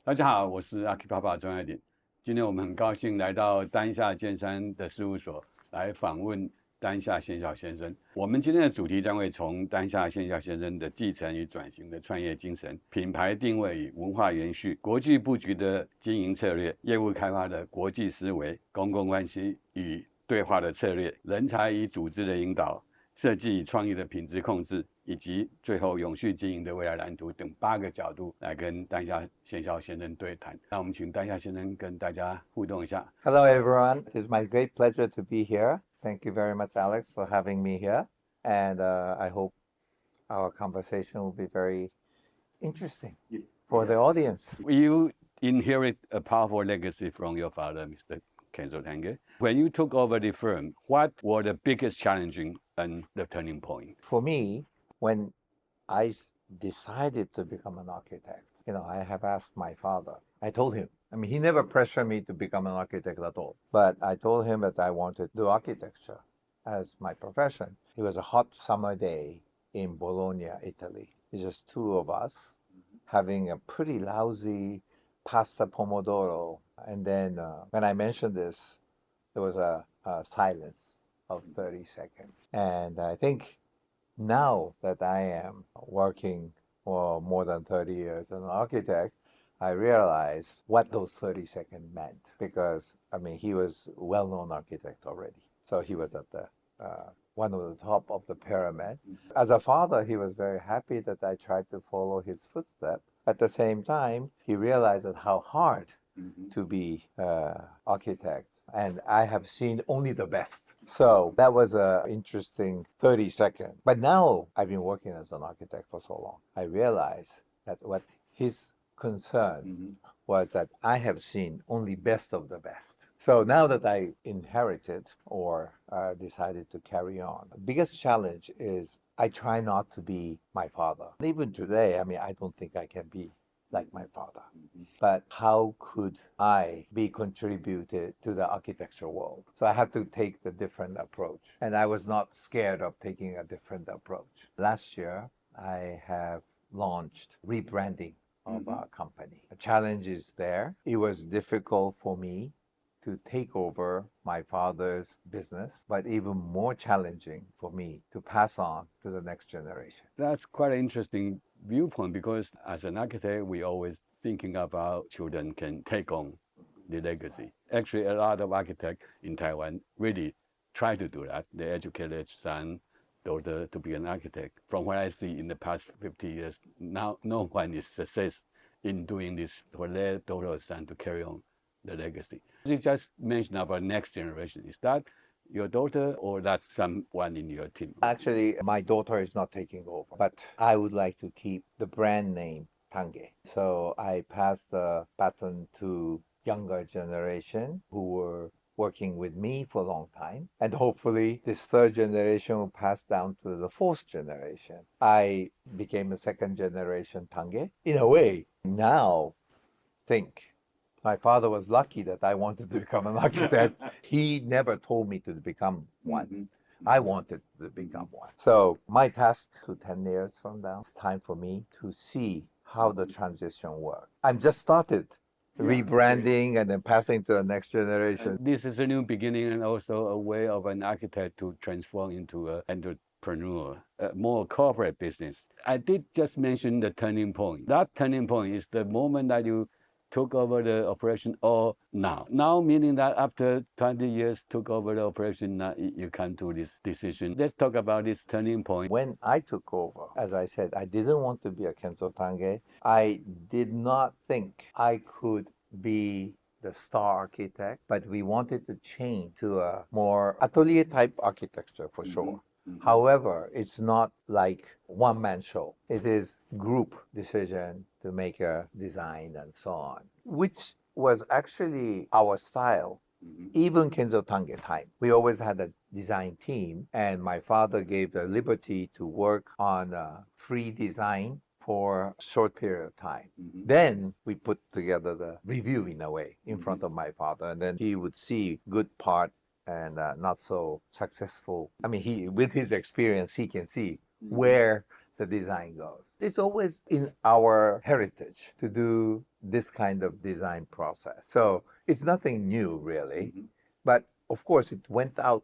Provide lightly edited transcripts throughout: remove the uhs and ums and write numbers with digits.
大家好，我是 Archipapa 庄爱玲。今天我们很高兴来到丹下建山的事务所来访问丹下宪孝先生。我们今天的主题将会从丹下宪孝先生的继承与转型的创业精神、品牌定位与文化延续、国际布局的经营策略、业务开发的国际思维、公共关系与对话的策略、人才与组织的引导、设计与创意的品质控制，以及最后永续经营的未来蓝图等8个角度来跟丹下宪孝先生对谈。那我们请丹下先生跟大家互动一下。Hello everyone, it is my great pleasure to be here. Thank you very much, Alex, for having me here. And I hope our conversation will be very interesting for the audience. You inherit a powerful legacy from your father, Mr. Kenzo Tange. When you took over the firm, what were the biggest challenges and the turning point? For me, when I decided to become an architect, I have asked my father. I told him. He never pressured me to become an architect at all. But I told him that I wanted to do architecture as my profession. It was a hot summer day in Bologna, Italy. It's just two of us having a pretty lousy pasta pomodoro. And then when I mentioned this, there was a silence of 30 seconds. And I think now that I am working for more than 30 years as an architect, I realized what those 30 seconds meant because, he was a well-known architect already. So he was at the one of the top of the pyramid. As a father, he was very happy that I tried to follow his footsteps. At the same time, he realized that how hard to be an architect. And I have seen only the best. So that was an interesting 30 seconds. But now I've been working as an architect for so long. I realized that what his concern was that I have seen only best of the best. So now that I inherited or decided to carry on, the biggest challenge is I try not to be my father. Even today, I don't think I can be like my father. But how could I be contributed to the architecture world? So I have to take the different approach. And I was not scared of taking a different approach. Last year, I have launched rebranding of our company. The challenge is there. It was difficult for me to take over my father's business, but even more challenging for me to pass on to the next generation. That's quite an interesting viewpoint because as an architect, we always thinking about children can take on the legacy. Actually, a lot of architects in Taiwan really try to do that. They educate their son, daughter to be an architect. From what I see in the past 50 years, now no one is success in doing this for their daughter or son to carry on the legacy. You just mentioned about next generation. Is that your daughter or that's someone in your team? Actually, my daughter is not taking over, but I would like to keep the brand name Tange. So I passed the baton to younger generation who were working with me for a long time. And hopefully this third generation will pass down to the fourth generation. I became a second generation Tange. In a way, now think my father was lucky that I wanted to become an architect. He never told me to become one. I wanted to become one. So my task to 10 years from now, it's time for me to see how the transition works. I'm just started rebranding and then passing to the next generation. This is a new beginning and also a way of an architect to transform into an entrepreneur, a more corporate business. I did just mention the turning point. That turning point is the moment that you took over the operation or now? Now meaning that after 20 years took over the operation, now you come to this decision. Let's talk about this turning point. When I took over, as I said, I didn't want to be a Kenzo Tange. I did not think I could be the star architect, but we wanted to change to a more atelier type architecture for sure. However, it's not like one-man show. It is group decision to make a design and so on, which was actually our style. Even Kenzo Tange time, we always had a design team, and my father gave the liberty to work on free design for a short period of time. Then we put together the review in a way in front of my father, and then he would see good part and not so successful. He, with his experience, he can see where the design goes. It's always in our heritage to do this kind of design process. So it's nothing new, really. But of course, it went out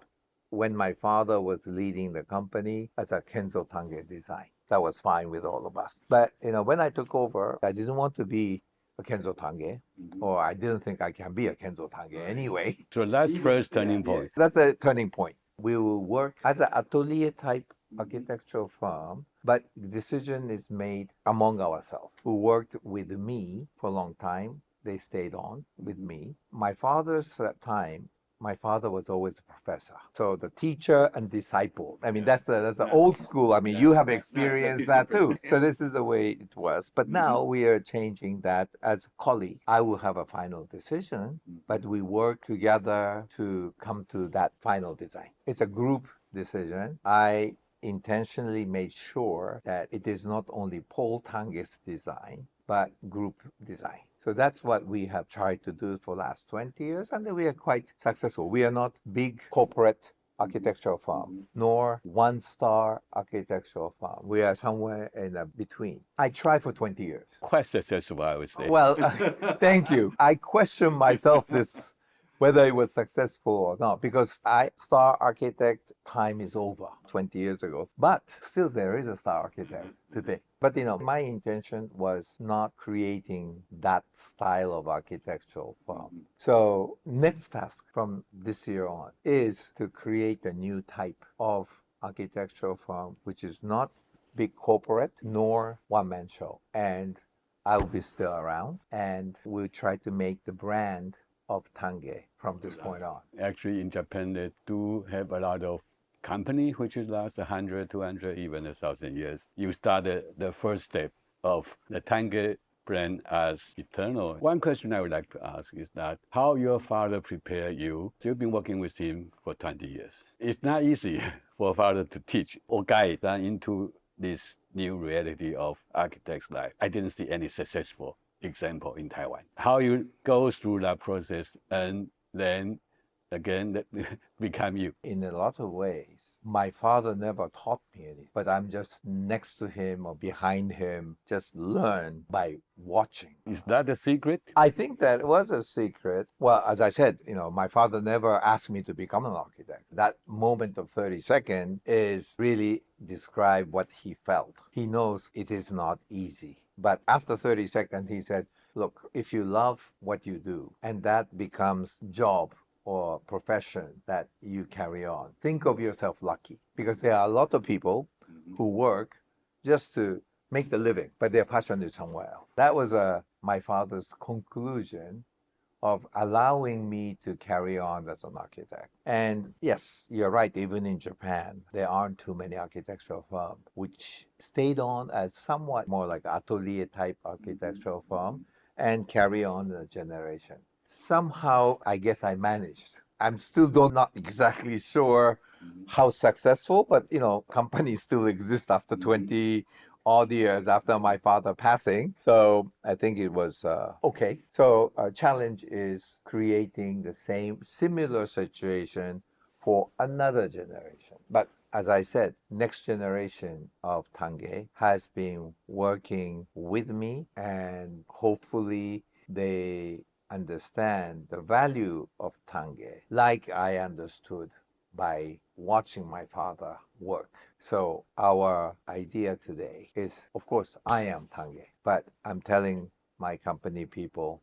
when my father was leading the company as a Kenzo Tange design. That was fine with all of us. But when I took over, I didn't want to be a Kenzo Tange, or I didn't think I can be a Kenzo Tange anyway. So that's first turning point. That's a turning point. We will work as an atelier type architectural firm, but the decision is made among ourselves. Who worked with me for a long time, they stayed on with me. My father's time, my father was always a professor. So the teacher and disciple. I mean, that's the old school. I mean, you have experienced that too. So this is the way it was. But now we are changing that as a colleague. I will have a final decision, but we work together to come to that final design. It's a group decision. I intentionally made sure that it is not only Paul Tange's design, but group design. So that's what we have tried to do for the last 20 years, and we are quite successful. We are not big corporate architectural firm, nor one-star architectural firm. We are somewhere in between. I tried for 20 years. Quite successful, I would say. Well, thank you. I question myself whether it was successful or not, because star architect time is over 20 years ago. But still there is a star architect today. But my intention was not creating that style of architectural firm. So next task from this year on is to create a new type of architectural firm, which is not big corporate nor one-man show. And I will be still around, and we'll try to make the brand of Tange from this point on. Actually, in Japan, they do have a lot of company which last 100, 200, even 1,000 years. You started the first step of the Tange brand as eternal. One question I would like to ask is that how your father prepared you. So you've been working with him for 20 years. It's not easy for a father to teach or guide into this new reality of architect's life. I didn't see any successful example in Taiwan. How you go through that process and then again become you. In a lot of ways, my father never taught me anything, but I'm just next to him or behind him, just learn by watching. Is that a secret? I think that was a secret. Well, as I said, my father never asked me to become an architect. That moment of 30 seconds is really describe what he felt. He knows it is not easy. But after 30 seconds, he said, look, if you love what you do and that becomes job or profession that you carry on, think of yourself lucky, because there are a lot of people who work just to make the living, but their passion is somewhere else. That was my father's conclusion of allowing me to carry on as an architect. And yes, you're right, even in Japan, there aren't too many architectural firms which stayed on as somewhat more like atelier type architectural firm and carry on the generation. Somehow, I guess I managed. I'm still not exactly sure how successful, but companies still exist after 20 odd years after my father passing. So I think it was okay. So a challenge is creating the similar situation for another generation. But as I said, next generation of Tange has been working with me, and hopefully they understand the value of Tange like I understood by watching my father work. So our idea today is, of course, I am Tange, but I'm telling my company people,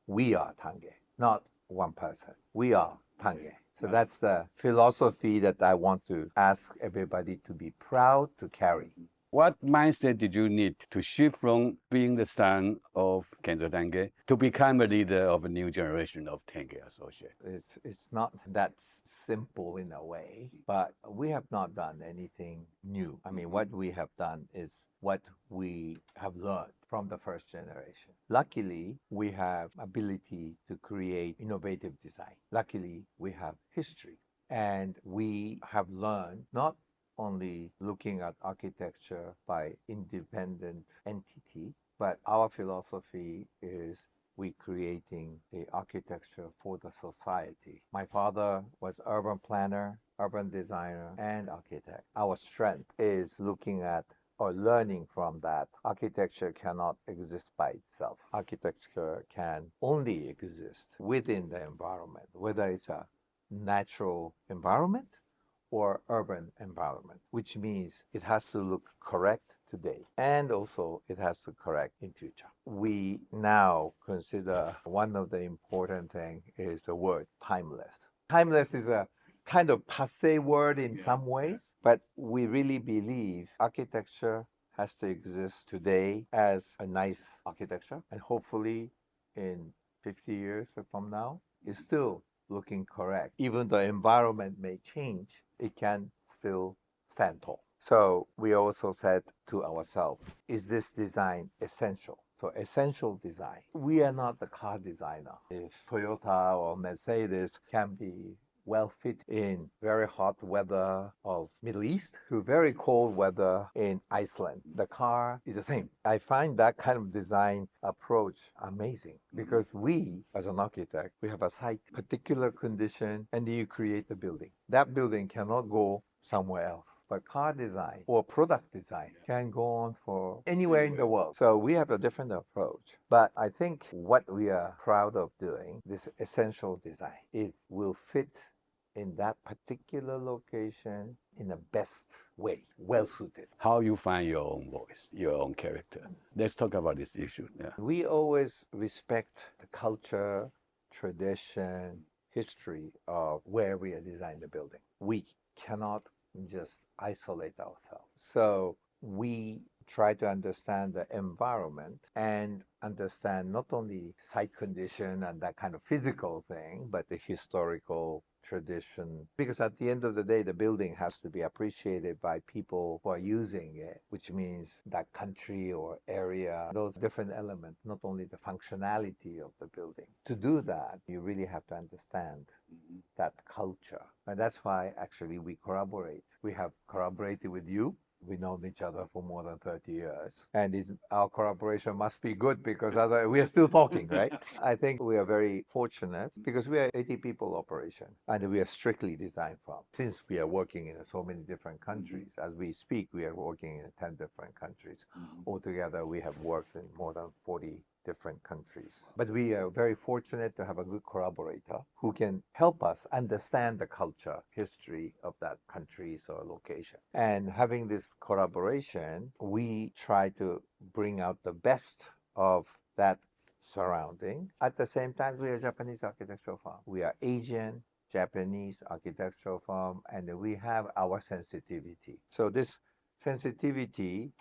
we are Tange, not one person. We are Tange. So that's the philosophy that I want to ask everybody to be proud to carry. What mindset did you need to shift from being the son of Kenzo Tange to become a leader of a new generation of Tange associates? It's not that simple in a way, but we have not done anything new. I mean, what we have done is what we have learned from the first generation. Luckily, we have ability to create innovative design. Luckily, we have history, and we have learned not only looking at architecture by independent entity, but our philosophy is we creating the architecture for the society. My father was urban planner, urban designer, and architect. Our strength is looking at or learning from that architecture cannot exist by itself. Architecture can only exist within the environment, whether it's a natural environment or urban environment, which means it has to look correct today and also it has to correct in future. We now consider one of the important things is the word timeless. Timeless is a kind of passé word in some ways, but we really believe architecture has to exist today as a nice architecture, and hopefully in 50 years from now, it's still looking correct. Even the environment may change, it can still stand tall. So we also said to ourselves, is this design essential? So essential design. We are not the car designer. If Toyota or Mercedes can be well fit in very hot weather of Middle East to very cold weather in Iceland, the car is the same. I find that kind of design approach amazing because we, as an architect, we have a site, particular condition, and you create the building. That building cannot go somewhere else. But car design or product design can go on for anywhere in the world. So we have a different approach. But I think what we are proud of doing, this essential design, it will fit in that particular location in the best way, well suited. How you find your own voice, your own character? Let's talk about this issue. Yeah. We always respect the culture, tradition, history of where we are designing the building. We cannot just isolate ourselves. So we try to understand the environment and understand not only site condition and that kind of physical thing, but the historical tradition. Because at the end of the day, the building has to be appreciated by people who are using it, which means that country or area, those different elements, not only the functionality of the building. To do that, you really have to understand that culture. And that's why actually we collaborate. We have collaborated with you. We've known each other for more than 30 years. And our collaboration must be good because otherwise we are still talking, right? I think we are very fortunate because we are 80 people operation and we are strictly design firm. Since we are working in so many different countries, as we speak, we are working in 10 different countries. Altogether, we have worked in more than 40 different countries. But we are very fortunate to have a good collaborator who can help us understand the culture, history of that countries or location. And having this collaboration, we try to bring out the best of that surrounding. At the same time, we are a Japanese architectural firm. We are Asian, Japanese architectural firm, and we have our sensitivity. So this sensitivity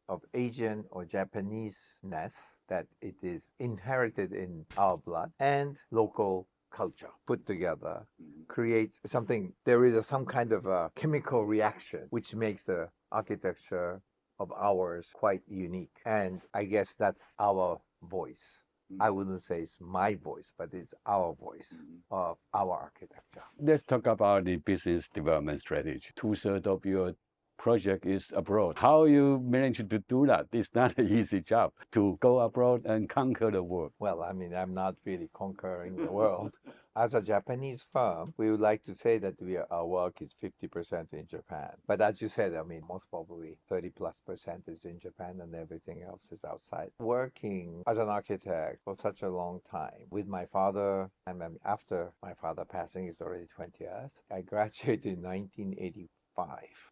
of Asian or Japanese-ness, that it is inherited in our blood, and local culture put together creates something. There is some kind of a chemical reaction which makes the architecture of ours quite unique. And I guess that's our voice. I wouldn't say it's my voice, but it's our voice of our architecture. Let's talk about the business development strategy. 2/3 of your project is abroad. How you manage to do that? It's not an easy job to go abroad and conquer the world. Well, I mean, I'm not really conquering the world. As a Japanese firm, we would like to say that our work is 50% in Japan. But as you said, I mean, most probably 30+% is in Japan and everything else is outside. Working as an architect for such a long time with my father, and then after my father passing, it's already 20 years. I graduated in 1985.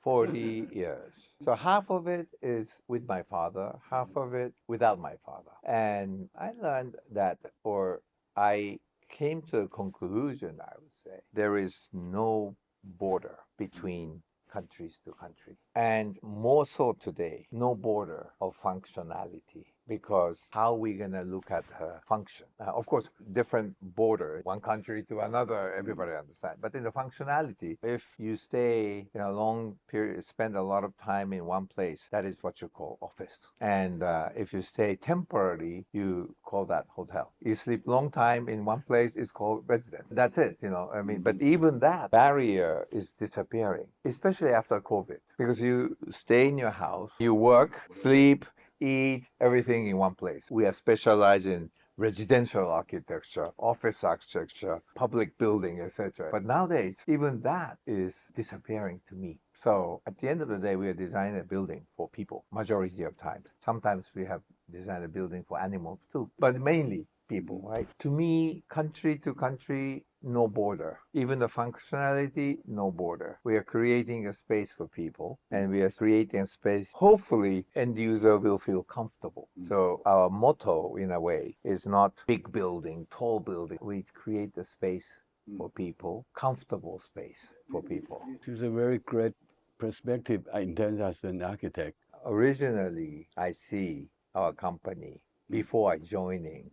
40 years. So half of it is with my father, half of it without my father. And I learned that, or I came to a conclusion, I would say, there is no border between countries to country. And more so today, no border of functionality. Because how are we going to look at her function? Of course, different border, one country to another, everybody understands. But in the functionality, if you stay in a long period, spend a lot of time in one place, that is what you call office. And if you stay temporarily, you call that hotel. You sleep long time in one place, it's called residence. That's it, I mean, but even that barrier is disappearing, especially after COVID. Because you stay in your house, you work, sleep, eat, everything in one place. We are specialized in residential architecture, office architecture, public building, etc. But nowadays, even that is disappearing to me. So at the end of the day, we are designing a building for people, majority of times. Sometimes we have designed a building for animals too, but mainly people, right? To me, country to country, no border. Even the functionality, no border. We are creating a space for people, and we are creating a space, hopefully, end user will feel comfortable. So our motto, in a way, is not big building, tall building. We create a space for people, comfortable space for people. It is a very great perspective in terms as an architect. Originally, I see our company before I joining.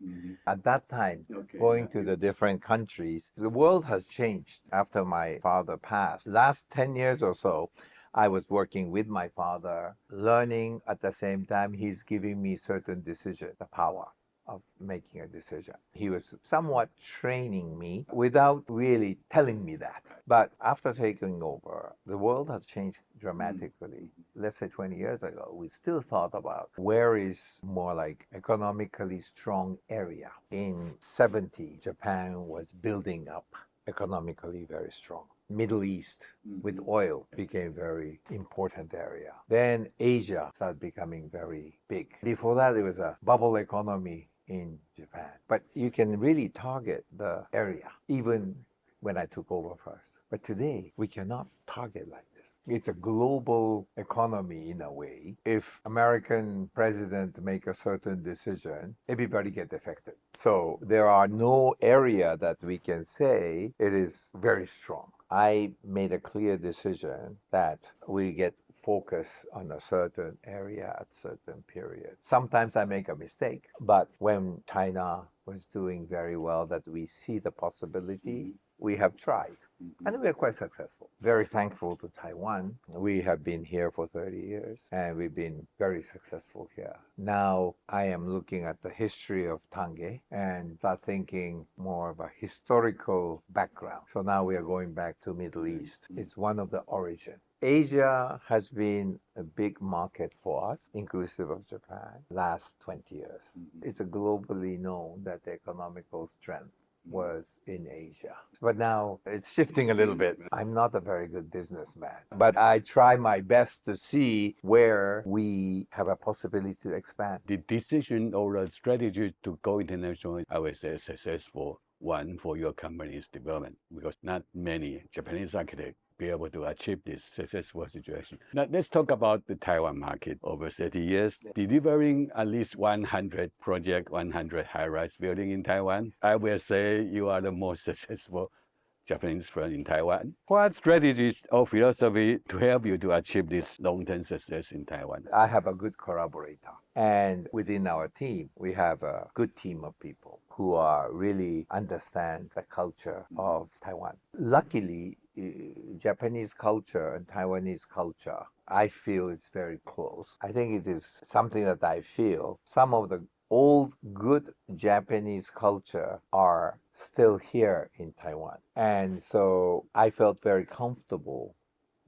At that time, going to the different countries, the world has changed after my father passed. Last 10 years or so, I was working with my father, learning at the same time, he's giving me certain decisions, the power of making a decision. He was somewhat training me without really telling me that. But after taking over, the world has changed dramatically. Let's say 20 years ago, we still thought about where is more like economically strong area. In 70, Japan was building up economically very strong. Middle East with oil became very important area. Then Asia started becoming very big. Before that, it was a bubble economy in Japan. But you can really target the area, even when I took over first. But today, we cannot target like this. It's a global economy in a way. If American president make a certain decision, everybody get affected. So there are no area that we can say it is very strong. I made a clear decision that we get focus on a certain area at certain period. Sometimes I make a mistake, but when China was doing very well, that we see the possibility, we have tried. And we are quite successful. Very thankful to Taiwan. We have been here for 30 years and we've been very successful here. Now I am looking at the history of Tange and start thinking more of a historical background. So now we are going back to Middle East. It's one of the origin. Asia has been a big market for us, inclusive of Japan, last 20 years. It's a globally known that the economical strength was in Asia. But now it's shifting a little bit. I'm not a very good businessman, but I try my best to see where we have a possibility to expand. The decision or the strategy to go international, I would say, a successful one for your company's development, because not many Japanese architects be able to achieve this successful situation. Now, let's talk about the Taiwan market. Over 30 years, delivering at least 100 project, 100 high-rise building in Taiwan. I will say you are the most successful Japanese firm in Taiwan. What strategies or philosophy to help you to achieve this long-term success in Taiwan? I have a good collaborator. And within our team, we have a good team of people who are really understand the culture of Taiwan. Luckily, Japanese culture and Taiwanese culture, I feel it's very close. I think it is something that I feel some of the old good Japanese culture are still here in Taiwan. And so I felt very comfortable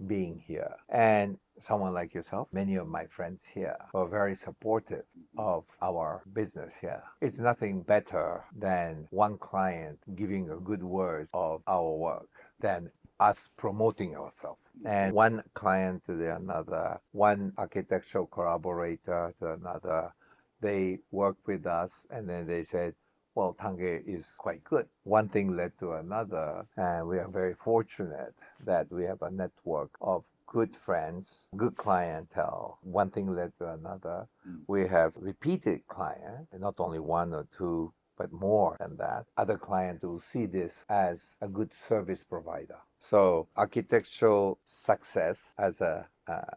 being here. And someone like yourself, many of my friends here were very supportive of our business here. It's nothing better than one client giving a good word of our work than us promoting ourselves. And one client to the another, one architectural collaborator to another, they worked with us and then they said, well, Tange is quite good. One thing led to another, and we are very fortunate that we have a network of good friends, good clientele. One thing led to another. We have repeated clients, not only one or two, but more than that. Other clients will see this as a good service provider. So architectural success as a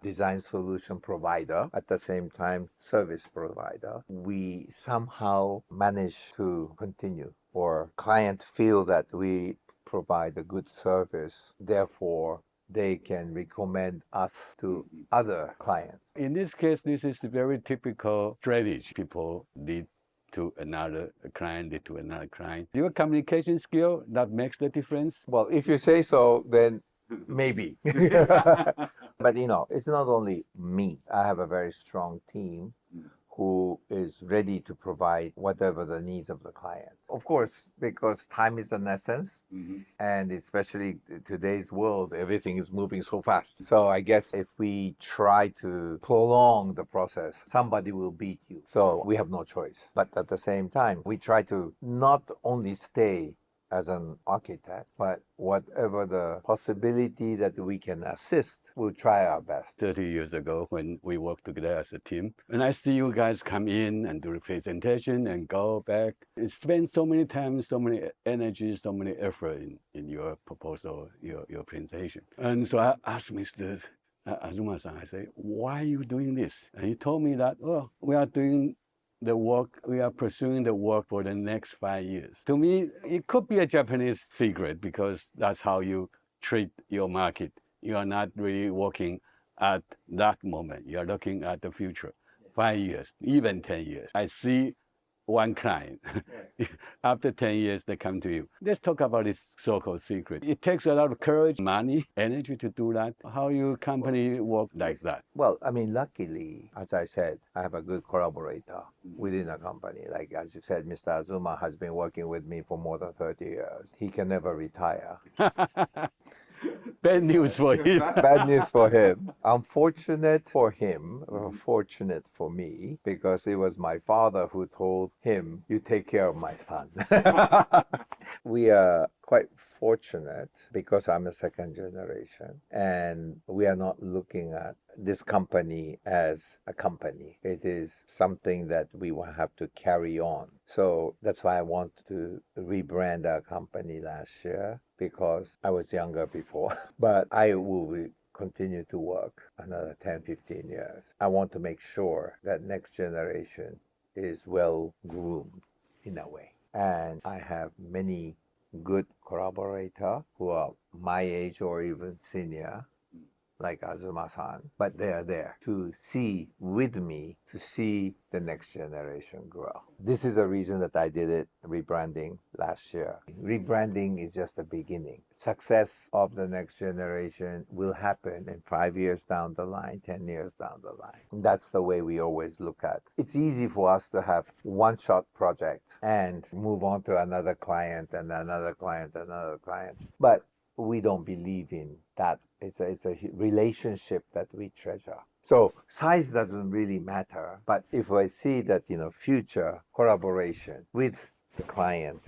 design solution provider, at the same time service provider, we somehow manage to continue, or client feel that we provide a good service, therefore they can recommend us to other clients. In this case, this is a very typical strategy. People lead to another client, lead to another client. Your communication skill, that makes the difference? Well, if you say so, then maybe. But you know, it's not only me. I have a very strong team who is ready to provide whatever the needs of the client. Of course, because time is an essence, and especially today's world, everything is moving so fast. So I guess if we try to prolong the process, somebody will beat you. So we have no choice. But at the same time, we try to not only stay as an architect, but whatever the possibility that we can assist, we'll try our best. 30 years ago, when we worked together as a team, and I see you guys come in and do the presentation and go back, it spends so many time, so many energy, so many effort in your proposal, your presentation. And so I asked Mr. Azuma-san, I say, why are you doing this? And he told me that, oh, we are doing the work, we are pursuing the work for the next 5 years. To me, it could be a Japanese secret because that's how you treat your market. You are not really working at that moment. You are looking at the future, 5 years, even 10 years. I see one client. After 10 years, they come to you. Let's talk about this so-called secret. It takes a lot of courage, money, energy to do that. How your company work like that? Well, I mean, luckily, as I said, I have a good collaborator within a company. Like, as you said, Mr. Azuma has been working with me for more than 30 years. He can never retire. Bad news for him. Bad news for him. Unfortunate for him, fortunate for me, because it was my father who told him, you take care of my son. We are quite fortunate because I'm a second generation, and we are not looking at this company as a company. It is something that we will have to carry on. So that's why I want to rebrand our company last year, because I was younger before. But I will continue to work another 10, 15 years. I want to make sure that next generation is well groomed in a way. And I have many good collaborators who are my age or even senior, like Azuma-san, but they are there to see with me, to see the next generation grow. This is the reason that I did it, rebranding last year. Rebranding is just the beginning. Success of the next generation will happen in 5 years down the line, 10 years down the line. That's the way we always look at. It's easy for us to have one-shot project and move on to another client and another client, another client. But we don't believe in that. It's a relationship that we treasure. So size doesn't really matter, but if I see that, future collaboration with the client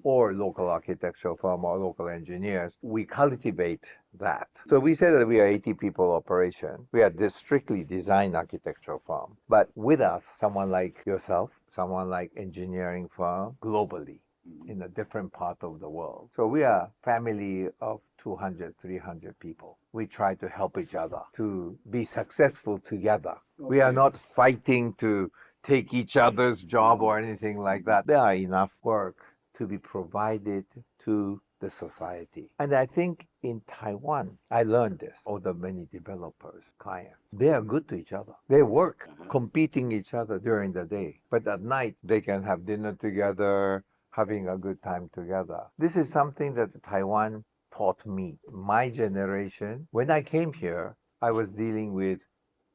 or local architectural firm or local engineers, we cultivate that. So we say that we are 80 people operation. We are this strictly design architectural firm. But with us, someone like yourself, someone like engineering firm globally, in a different part of the world. So we are a family of 200, 300 people. We try to help each other to be successful together. Okay. We are not fighting to take each other's job or anything like that. There are enough work to be provided to the society. And I think in Taiwan, I learned this, or the many developers, clients, they are good to each other. They work, competing each other during the day. But at night, they can have dinner together, having a good time together. This is something that Taiwan taught me. My generation, when I came here, I was dealing with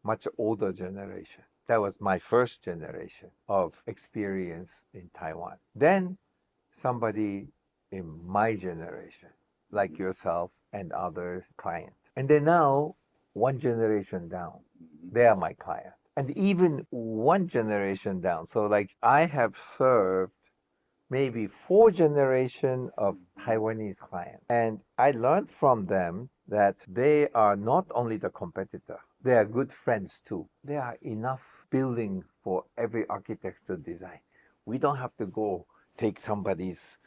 much older generation. That was my first generation of experience in Taiwan. Then somebody in my generation, like yourself and other clients. And then now, one generation down, they are my client. And even one generation down. So like I have served maybe 4 generations of Taiwanese clients. And I learned from them that they are not only the competitor, they are good friends too. There are enough building for every architect to design. We don't have to go take somebody's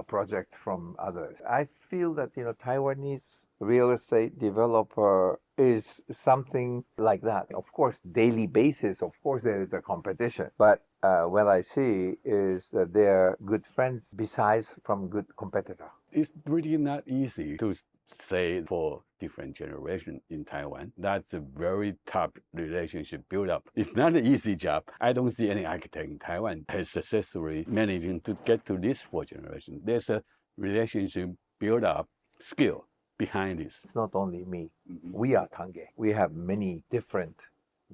project from others. I feel that, Taiwanese real estate developer is something like that. Of course, daily basis, of course, there is a competition. But what I see is that they're good friends besides from good competitor. It's really not easy to say for different generations in Taiwan. That's a very tough relationship build up. It's not an easy job. I don't see any architect in Taiwan has successfully managing to get to this 4 generations. There's a relationship build up skill behind this. It's not only me. We are Tange. We have many different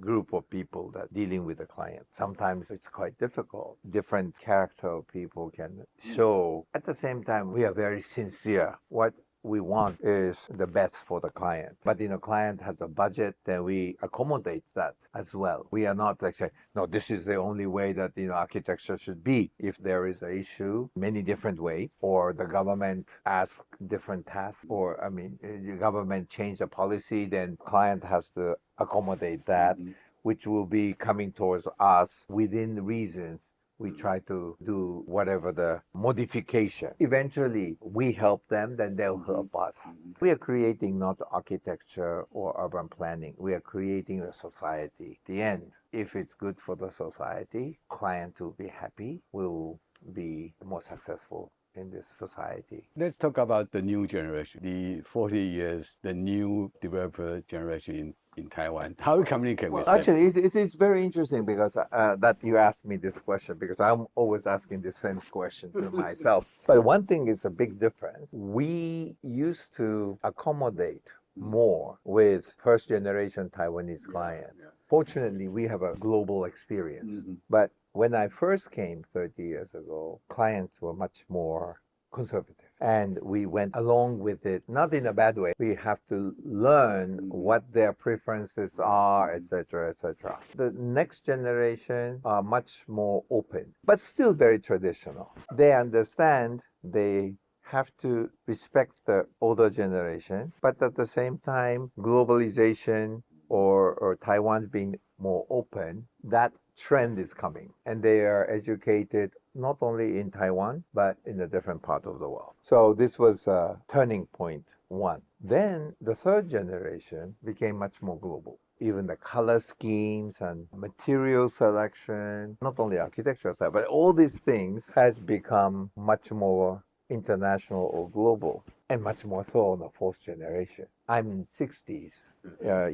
group of people that dealing with the client. Sometimes it's quite difficult. Different character of people can show. At the same time, we are very sincere. What we want is the best for the client. But client has a budget, then we accommodate that as well. We are not like say, no, this is the only way that architecture should be. If there is an issue, many different ways, or the government asks different tasks, or the government change the policy, then client has to accommodate that, which will be coming towards us within reason. We try to do whatever the modification. Eventually, we help them, then they'll help us. We are creating not architecture or urban planning. We are creating a society. At the end, if it's good for the society, client will be happy, will be more successful in this society. Let's talk about the new generation, the 40 years, the new developer generation in Taiwan. How we communicate with them? Actually, it is very interesting because that you asked me this question, because I'm always asking the same question to myself. But one thing is a big difference. We used to accommodate more with first generation Taiwanese clients. Fortunately, we have a global experience. But when I first came 30 years ago, clients were much more conservative. And we went along with it, not in a bad way. We have to learn what their preferences are, etc., etc. The next generation are much more open, but still very traditional. They understand they have to respect the older generation, but at the same time, globalization or Taiwan being more open, that trend is coming. And they are educated not only in Taiwan, but in a different part of the world. So this was turning point one. Then the third generation became much more global. Even the color schemes and material selection, not only architecture side, but all these things has become much more international or global, and much more so on the fourth generation. I'm in 60s.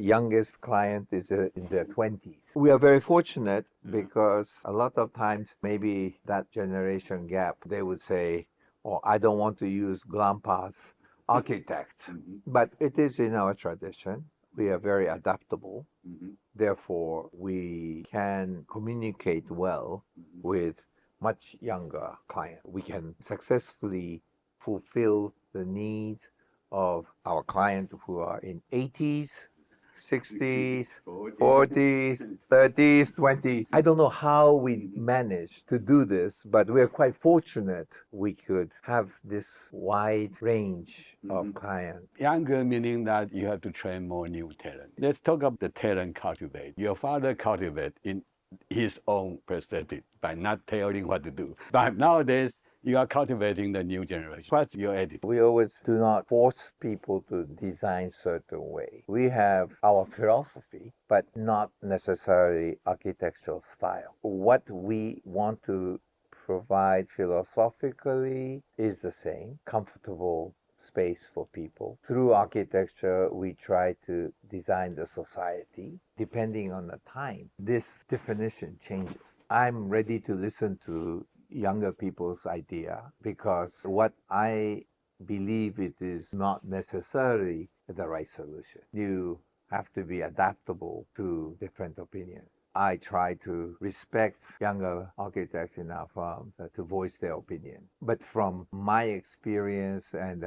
Youngest client is in their 20s. We are very fortunate because a lot of times maybe that generation gap, they would say, oh, I don't want to use grandpa's architect. But it is in our tradition. We are very adaptable. Therefore, we can communicate well with much younger client. We can successfully fulfill the needs of our clients who are in 80s, 60s, 40s, 30s, 20s. I don't know how we managed to do this, but we're quite fortunate we could have this wide range of clients. Younger meaning that you have to train more new talent. Let's talk about the talent cultivate. Your father cultivate in his own perspective by not telling what to do. But nowadays, you are cultivating the new generation. What's your attitude? We always do not force people to design certain way. We have our philosophy, but not necessarily architectural style. What we want to provide philosophically is the same, comfortable space for people. Through architecture, we try to design the society. Depending on the time, this definition changes. I'm ready to listen to younger people's idea because what I believe it is not necessarily the right solution. You have to be adaptable to different opinions. I try to respect younger architects in our firms to voice their opinion. But from my experience and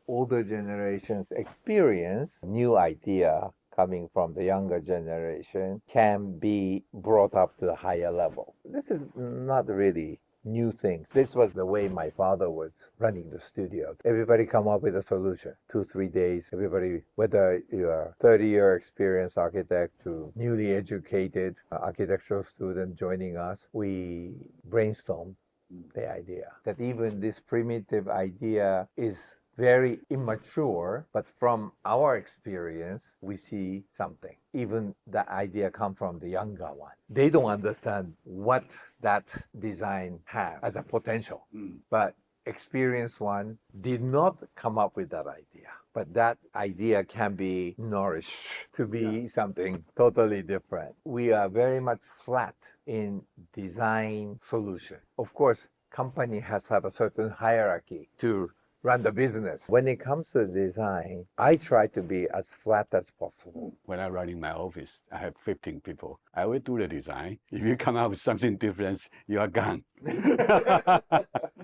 older generation's experience, new idea coming from the younger generation can be brought up to a higher level. This is not really new things. This was the way my father was running the studio. Everybody come up with a solution. 2-3 days, everybody, whether you're a 30-year experienced architect to newly educated architectural student joining us, we brainstorm the idea. That even this primitive idea is very immature, but from our experience, we see something. Even the idea come from the younger one. They don't understand what that design has as a potential. But experienced one did not come up with that idea. But that idea can be nourished to be something totally different. We are very much flat in design solution. Of course, company has to have a certain hierarchy to run the business. When it comes to design, I try to be as flat as possible. When I'm running my office, I have 15 people. I will do the design. If you come up with something different, you are gone.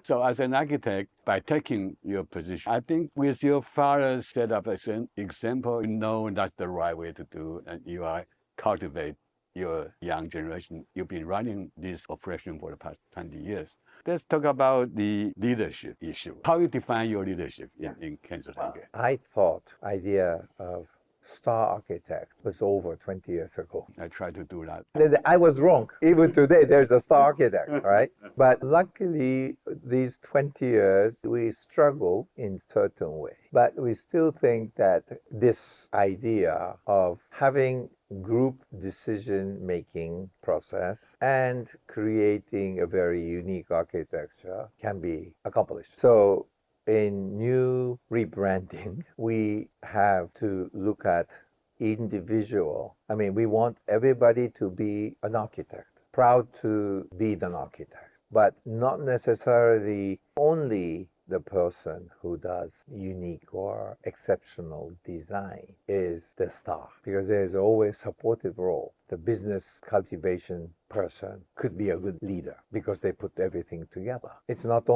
So as an architect, by taking your position, I think with your father set up as an example, you know that's the right way to do, and you are cultivate your young generation. You've been running this operation for the past 20 years. Let's talk about the leadership issue. How you define your leadership in Kansas City? I thought idea of star architect was over 20 years ago. I try to do that. I was wrong. Even today, there's a star architect, right? But luckily, these 20 years, we struggle in certain way. But we still think that this idea of having group decision-making process and creating a very unique architecture can be accomplished. So in new rebranding, we have to look at individual. I mean, we want everybody to be an architect, proud to be an architect, but not necessarily only the person who does unique or exceptional design is the star, because there's always supportive role. The business cultivation person could be a good leader because they put everything together. It's not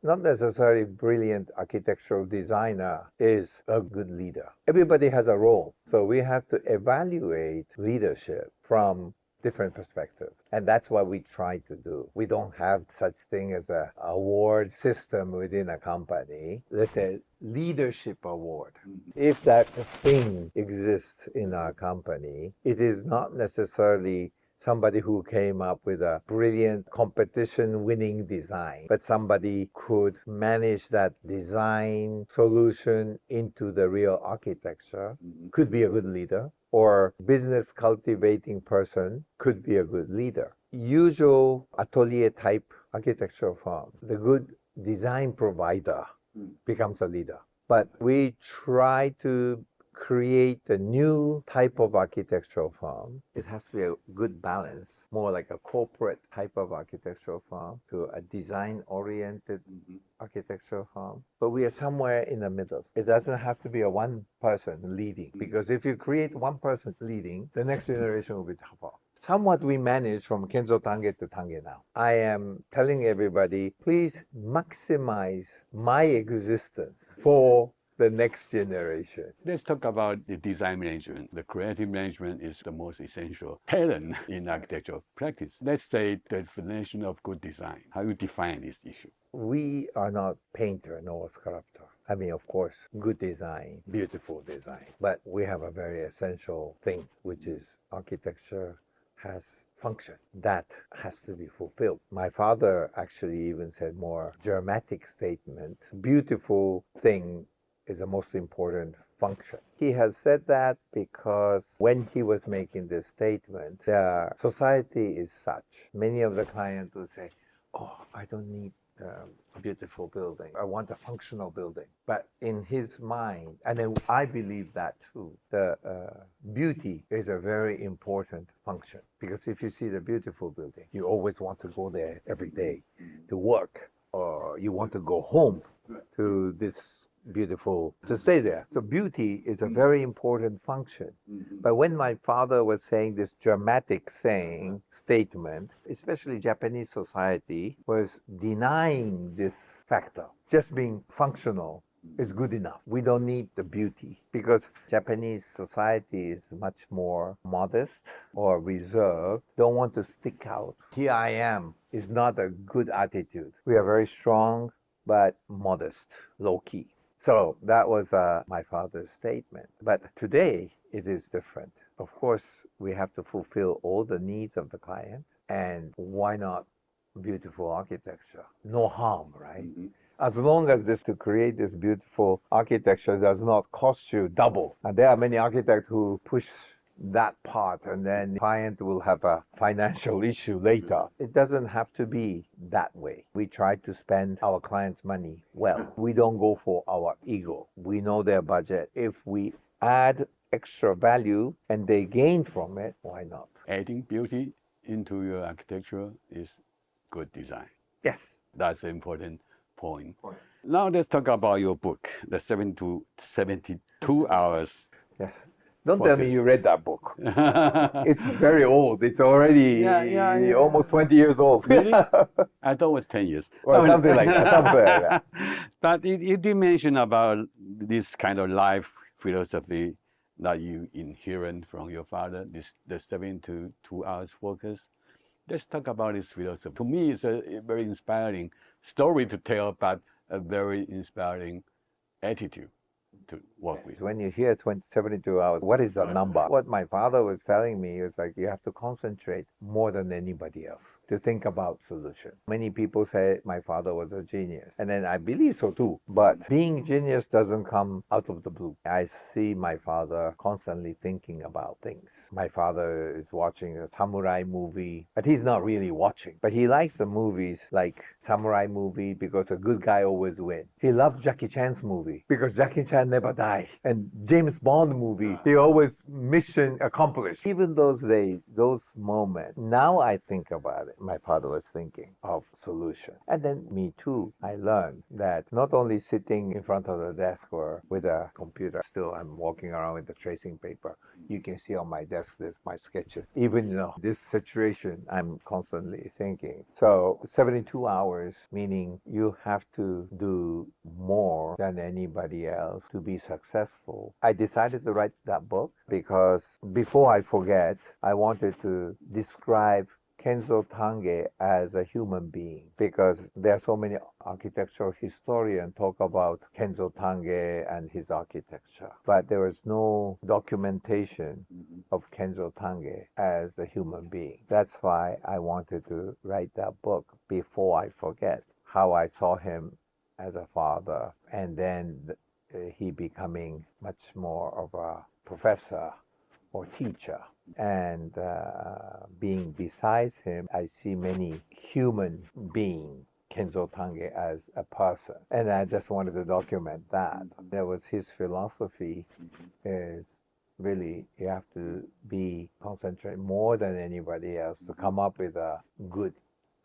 necessarily brilliant architectural designer is a good leader. Everybody has a role. So we have to evaluate leadership from different perspective. And that's what we try to do. We don't have such thing as a award system within a company. Let's say leadership award. If that thing exists in our company, it is not necessarily somebody who came up with a brilliant competition-winning design, but somebody could manage that design solution into the real architecture, could be a good leader, or business cultivating person could be a good leader. Usual atelier type architectural firm, the good design provider becomes a leader. But we try to create a new type of architectural firm. It has to be a good balance, more like a corporate type of architectural firm to a design-oriented architectural firm. But we are somewhere in the middle. It doesn't have to be a one person leading, because if you create one person leading, the next generation will be tougher. Somewhat we manage from Kenzo Tange to Tange now. I am telling everybody, please maximize my existence for the next generation. Let's talk about the design management. The creative management is the most essential talent in architectural practice. Let's say the definition of good design. How you define this issue? We are not painter nor sculptor. I mean, of course, good design, beautiful design. But we have a very essential thing, which is architecture has function. That has to be fulfilled. My father actually even said more dramatic statement. Beautiful thing is the most important function. He has said that because when he was making this statement, the society is such. Many of the clients will say, oh, I don't need a beautiful building. I want a functional building. But in his mind, and then I believe that too, the beauty is a very important function. Because if you see the beautiful building, you always want to go there every day to work, or you want to go home to this beautiful to stay there. So beauty is a very important function. But when my father was saying this dramatic statement, especially Japanese society was denying this factor. Just being functional is good enough. We don't need the beauty, because Japanese society is much more modest or reserved, don't want to stick out. Here I am is not a good attitude. We are very strong, but modest, low-key. So that was my father's statement. But today, it is different. Of course, we have to fulfill all the needs of the client. And why not beautiful architecture? No harm, right? As long as to create this beautiful architecture does not cost you double. And there are many architects who push that part, and then the client will have a financial issue later. It doesn't have to be that way. We try to spend our clients' money well. We don't go for our ego. We know their budget. If we add extra value and they gain from it, why not? Adding beauty into your architecture is good design. Yes. That's an important point. Now let's talk about your book, the 72 hours. Yes. Don't tell me you read that book. It's very old. It's already almost 20 years old. Really? I thought it was 10 years. Or something like that. Something like that. But you did mention about this kind of life philosophy that you inherit from your father, the 72 hours focus. Let's talk about this philosophy. To me, it's a very inspiring story to tell, but a very inspiring attitude to work with. When you hear 72 hours, what is the number? What my father was telling me is like you have to concentrate more than anybody else to think about solution. Many people say my father was a genius, and then I believe so too. But being genius doesn't come out of the blue. I see my father constantly thinking about things. My father is watching a samurai movie, but he's not really watching. But he likes the movies like samurai movie because a good guy always wins. He loves Jackie Chan's movie because Jackie Chan never die. And James Bond movie, he always mission accomplished. Even those days, those moments, now I think about it, my father was thinking of solution. And then me too, I learned that not only sitting in front of the desk or with a computer, still I'm walking around with the tracing paper. You can see on my desk, there's my sketches. Even this situation, I'm constantly thinking. So 72 hours, meaning you have to do more than anybody else to be successful. I decided to write that book because before I forget, I wanted to describe Kenzo Tange as a human being because there are so many architectural historians talk about Kenzo Tange and his architecture, but there was no documentation of Kenzo Tange as a human being. That's why I wanted to write that book before I forget how I saw him as a father, and then he becoming much more of a professor or teacher. And being besides him, I see many human beings, Kenzo Tange as a person. And I just wanted to document that. That was his philosophy is really you have to concentrate more than anybody else to come up with a good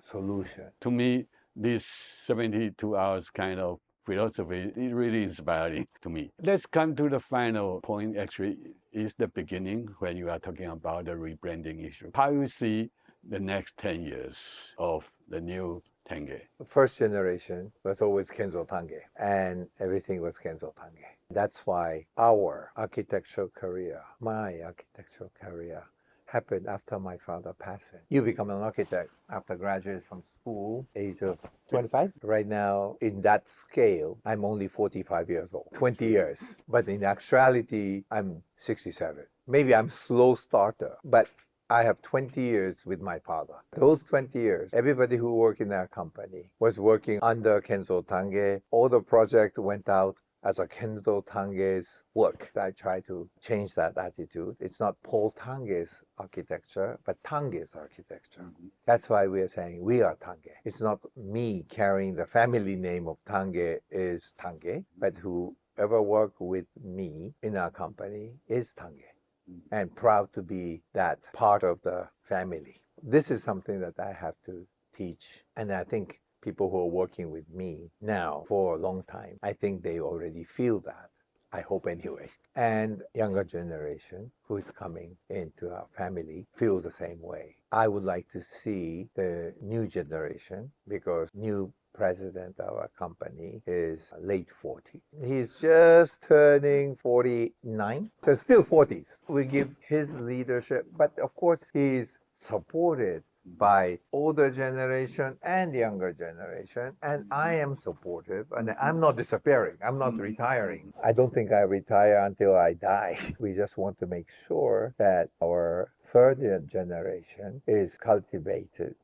solution. To me, this 72 hours kind of philosophy is really inspiring to me. Let's come to the final point, actually, is the beginning when you are talking about the rebranding issue. How you see the next 10 years of the new Tange? The first generation was always Kenzo Tange, and everything was Kenzo Tange. That's why our architectural career, my architectural career, happened after my father passing. You become an architect after graduating from school, age of 25. Right now, in that scale, I'm only 45 years old, 20 years. But in actuality, I'm 67. Maybe I'm slow starter, but I have 20 years with my father. Those 20 years, everybody who worked in our company was working under Kenzo Tange. All the project went out as a Kenzo Tange's work. I try to change that attitude. It's not Paul Tange's architecture, but Tange's architecture. That's why we are saying we are Tange. It's not me carrying the family name of Tange is Tange, but whoever worked with me in our company is Tange. And proud to be that part of the family. This is something that I have to teach, and I think people who are working with me now for a long time, I think they already feel that. I hope anyway. And younger generation who is coming into our family feel the same way. I would like to see the new generation because new president of our company is late 40s. He's just turning 49, so still 40s. We give his leadership, but of course he's supported by older generation and younger generation, and I am supportive, and I'm not disappearing. I'm not retiring. I don't think I retire until I die. We just want to make sure that our third generation is cultivated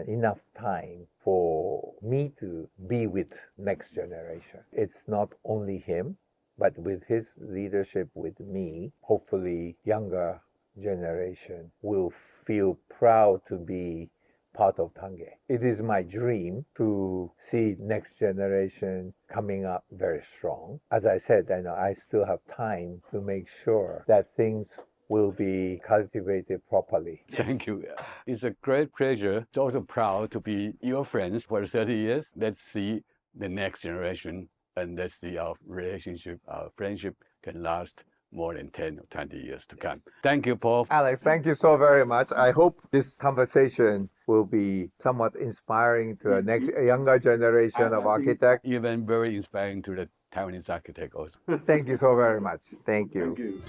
enough time for me to be with next generation. It's not only him, but with his leadership with me, hopefully younger generation will feel proud to be part of Tange. It is my dream to see next generation coming up very strong. As I said, I still have time to make sure that things will be cultivated properly. Thank you. It's a great pleasure. It's also proud to be your friends for 30 years. Let's see the next generation, and let's see our relationship, our friendship can last more than 10 or 20 years to come. Thank you, Paul. Alex, thank you so very much. I hope this conversation will be somewhat inspiring to a younger generation of architects. Even very inspiring to the Taiwanese architect also. Thank you so very much. Thank you. Thank you.